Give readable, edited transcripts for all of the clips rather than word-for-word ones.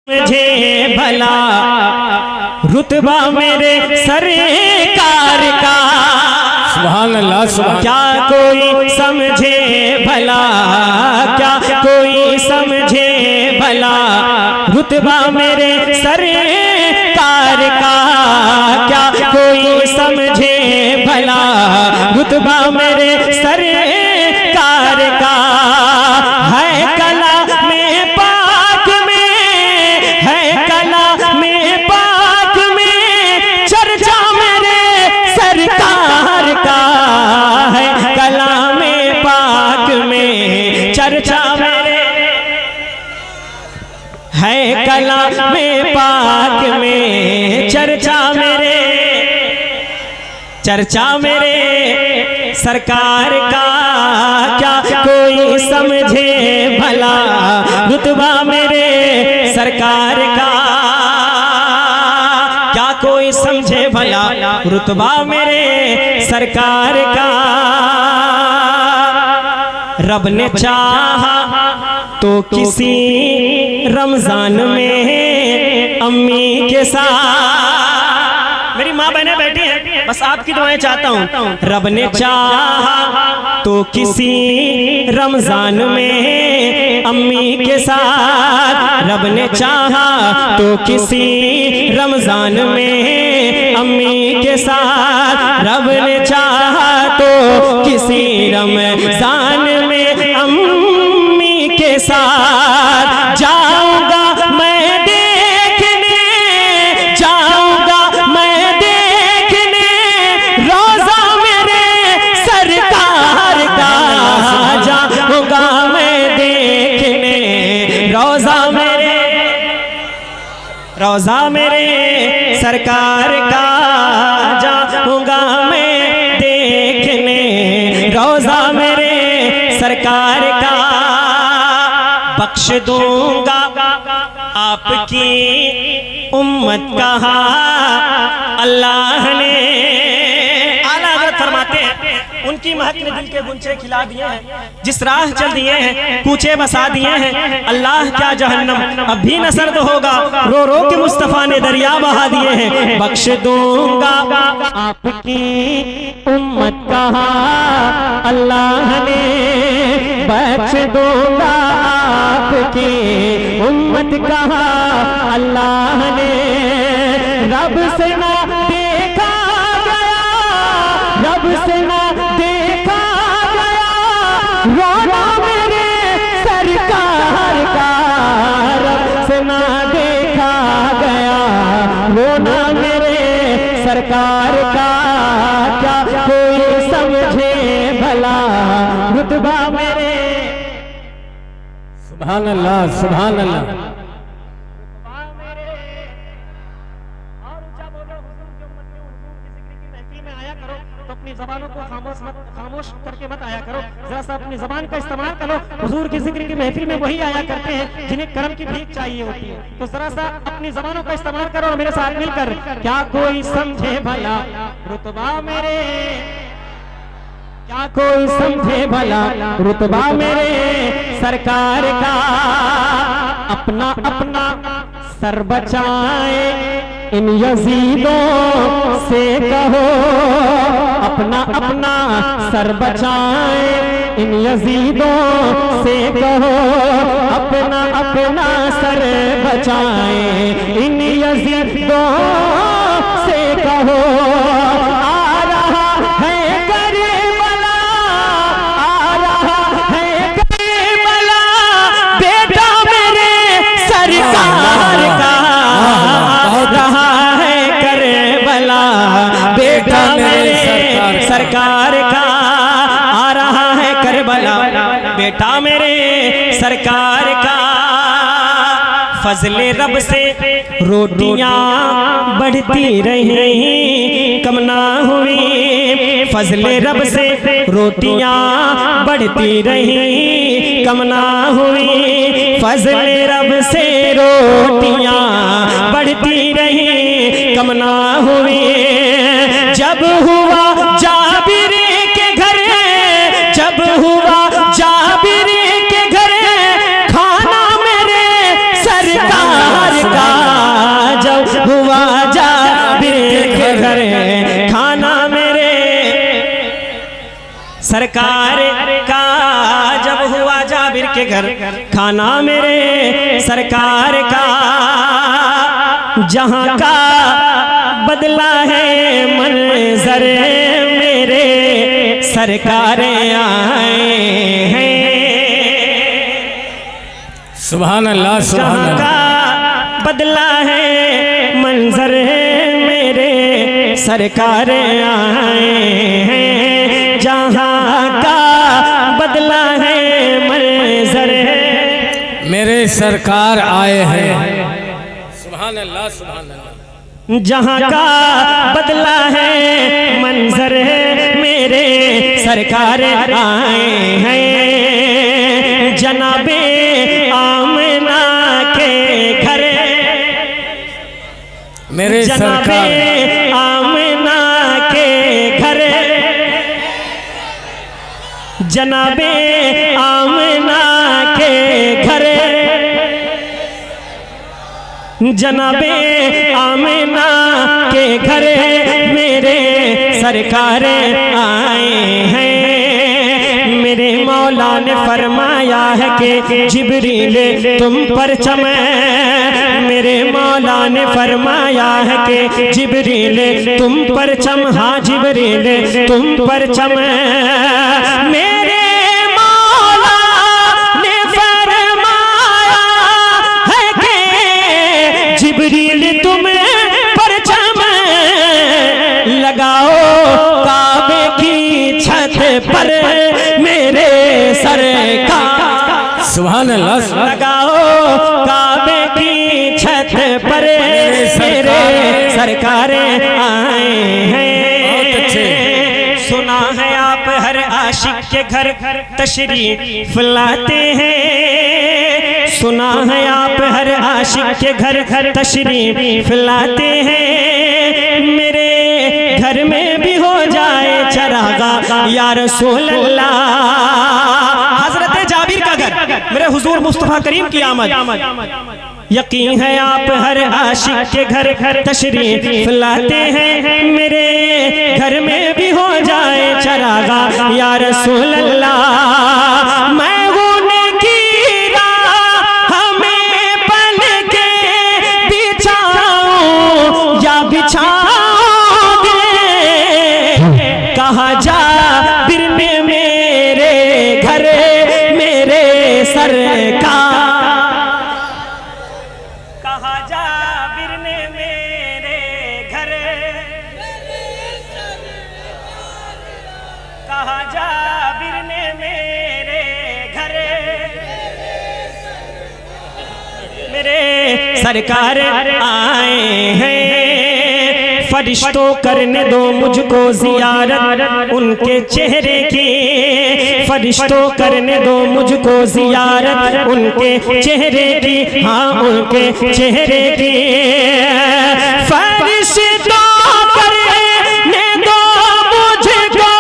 समझे भला रुतबा मेरे सरकार का। सुभान अल्लाह सुभान। क्या कोई समझे भला, क्या कोई समझे भला रुतबा मेरे सरकार का। क्या कोई समझे भला रुतबा मेरे सरकार का। है कला में पाक में, है कला में पाक में चर्चा मेरे सरकार का। है कला में पाक में चर्चा मेरे, है कला में पाक में चर्चा मेरे, चर्चा मेरे सरकार का। क्या कोई समझे भला रुतबा मेरे सरकार का। क्या कोई समझे भला रुतबा मेरे सरकार का। रब ने चाहा तो किसी रमजान में अम्मी के साथ, मेरी माँ बहनें बैठी हैं, बस आपकी दुआएं चाहता हूँ। रब ने चाहा तो किसी रमजान में अम्मी के साथ, रब ने चाहा तो किसी रमजान में अम्मी के साथ, रब ने चाहा तो किसी रमजान में अम्मी के साथ। जाऊंगा मैं देखने, जाऊंगा मैं देखने रोजा मेरे सरकार का। जाऊंगा मैं देखने रोजा मेरे, रोजा मेरे सरकार का। जाऊंगा मैं देखने रोजा मेरे सरकार का। बख्श दूंगा आपकी उम्मत कहा अल्लाह ने। आला हज़रत फरमाते हैं उनकी महक ने दिल के गुंचे खिला दिए हैं, जिस राह चल दिए हैं कूचे बसा दिए हैं। अल्लाह क्या जहन्नम अब भी न सर्द होगा, रो रो के मुस्तफ़ा ने दरिया बहा दिए हैं। बख्श दूंगा आपकी उम्मत कहा अल्लाह ने, बख्श दूंगा आपकी उम्मत कहा अल्लाह ने। रब से ना देखा गया, रब से ना देखा गया रोना मेरे सरकार का। रब से ना देखा गया रोना मेरे सरकार का। क्या कोई समझे भला रुतबा मेरे। सुभान अल्लाह सुभान अल्लाह। अपनी ज़बानों को खामोश करके मत आया करो, जरा सा अपनी ज़बान का इस्तेमाल करो। हुजूर की जिक्र की महफिल में वही आया करते हैं जिन्हें कर्म की भीख चाहिए होती है, तो जरा सा अपनी ज़बानों का इस्तेमाल करो और मेरे साथ मिलकर क्या कोई समझे भला रुतबा मेरे, क्या कोई समझे भला रुतबा मेरे सरकार का। अपना अपना सर बचाए इन यजीदों से कहो, अपना अपना सर बचाए इन यजीदों से कहो, अपना अपना सर बचाए इन यजीदों से कहो। आ रहा है करबला, आ रहा है करबला बेटा मेरे सरकार का। रहा है करबला बेटा मेरे सरकार का। आ रहा है करबला बेटा मेरे सरकार का। फजले रब से रोटियां बढ़ती रही कम ना हुई, फजले रब से रोटियां बढ़ती रही कम ना हुई। फजले रब से रोटियां बढ़ती रही कम ना हुई। जब हुआ जाबिर के घर, जब हुआ जाबिर के घर खाना मेरे सरकार के घर खाना मेरे सरकार का, जहां का बदला है मंजर मेरे सरकार आए हैं। सुभान अल्लाह सुभान जहां अल्लाह। का बदला है मंजर मेरे सरकार आए हैं। जहां का बदला है मंजर मेरे सरकार आए हैं। सुभान अल्लाह सुभान अल्लाह। जहां का बदला है मंजर मेरे सरकार आए हैं। जनाबे आमना के घर मेरे जनाबे सरकार आमना के घर, जनाबे आमना के घर, जनाबे आमना के घर मेरे सरकार आए हैं। मेरे मौला ने फरमाया है कि जिब्रील तुम पर चमे, मेरे मौला ने फरमाया है कि जिब्रील तुम पर चम, हाँ जिब्रील तुम पर चमे। मेरे मौला ने फरमाया है कि जिब्रील तुम पर चम लगाओ काबे की छत पर मेरे सरकार। सुभान अल्लाह। लगाओ काबे की छत पर मेरे सरकार आए हैं। सुना है आप हर आशिक के घर तशरीफ लाते हैं। सुना है आप हर आशिक के घर तशरीफ लाते हैं। मेरे घर में भी हो जाए चरागा या रसूल अल्लाह। हजरत जाबिर का घर, मेरे हुजूर मुस्तफा करीम की आमद। यकीन है आप हर आशिक के घर तशरीफ लाते हैं। मेरे घर में भी हो जाए चरागा या रसूल अल्लाह। मैं उनकी राह हमें पल के बिछाऊं या बिछाऊं दे, कहा जा बिरने मेरे घर मेरे सरकार। कहा जा बिरने मेरे घर, कहा जा बिरने मेरे घर मेरे सरकार आए हैं। फरिश्तों करने दो मुझको जियारत उनके चेहरे की, फरिश्तों करने दो मुझको जियारत उनके चेहरे की, हाँ उनके चेहरे की। फरिश्तों करने दो मुझको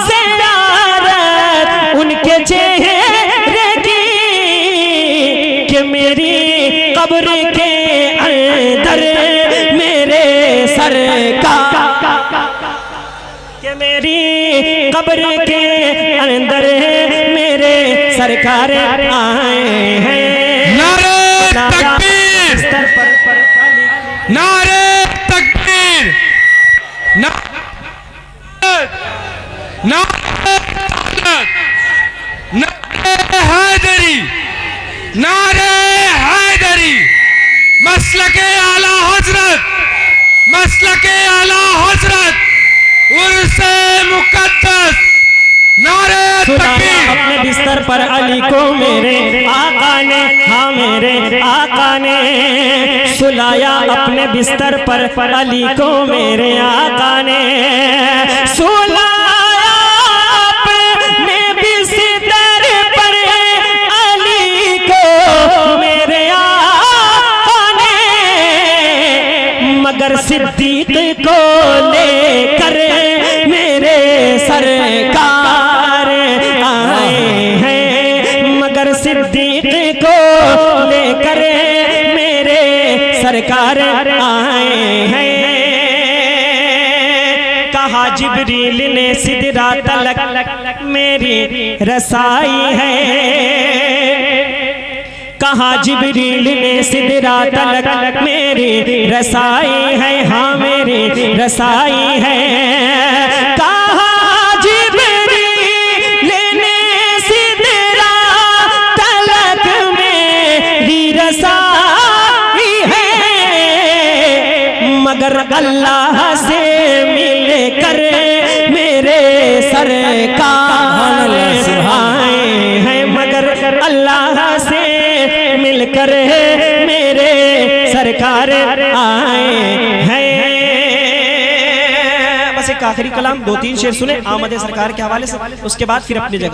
जियारत उनके चेहरे की, कि मेरी कब्र के अंदर मेरे सरकार, कि मेरी कब्र के अंदर मेरे सरकार आए हैं। नारे तकबीर, नारे तकबीर, नारे हैदरी, नारे हैदरी। मसलके आला हजरत, मसलके आला हजरत उर्से मुकद्दस। नारे तकबीर। अपने बिस्तर पर अली को मेरे आका ने, हाँ मेरे आका ने सुलाया। अपने बिस्तर पर अली को मेरे आका ने सुलाया। अपने बिस्तर पर अली को मेरे आका ने, मगर सिद्दीक को लेकर मेरे सरकार आए हैं। मगर सिद्दीक को लेकर मेरे सरकार आए हैं। कहा जिब्रील ने सिदरा तलक मेरी रसाई है। कहा जिब्रील ने सिदरा तलक मेरी रसाई है, हाँ मेरी रसाई है। कहा जिब्रील ने सिदरा तलक मेरी रसाई है, मगर अल्लाह से मिल कर मेरे सरकार आए हैं, मगर अल्लाह से मिलकर मेरे सरकार आए हैं। बस एक आखिरी कलाम 2-3 शेर सुने आमद सरकार के हवाले से, उसके बाद फिर अपनी जगह।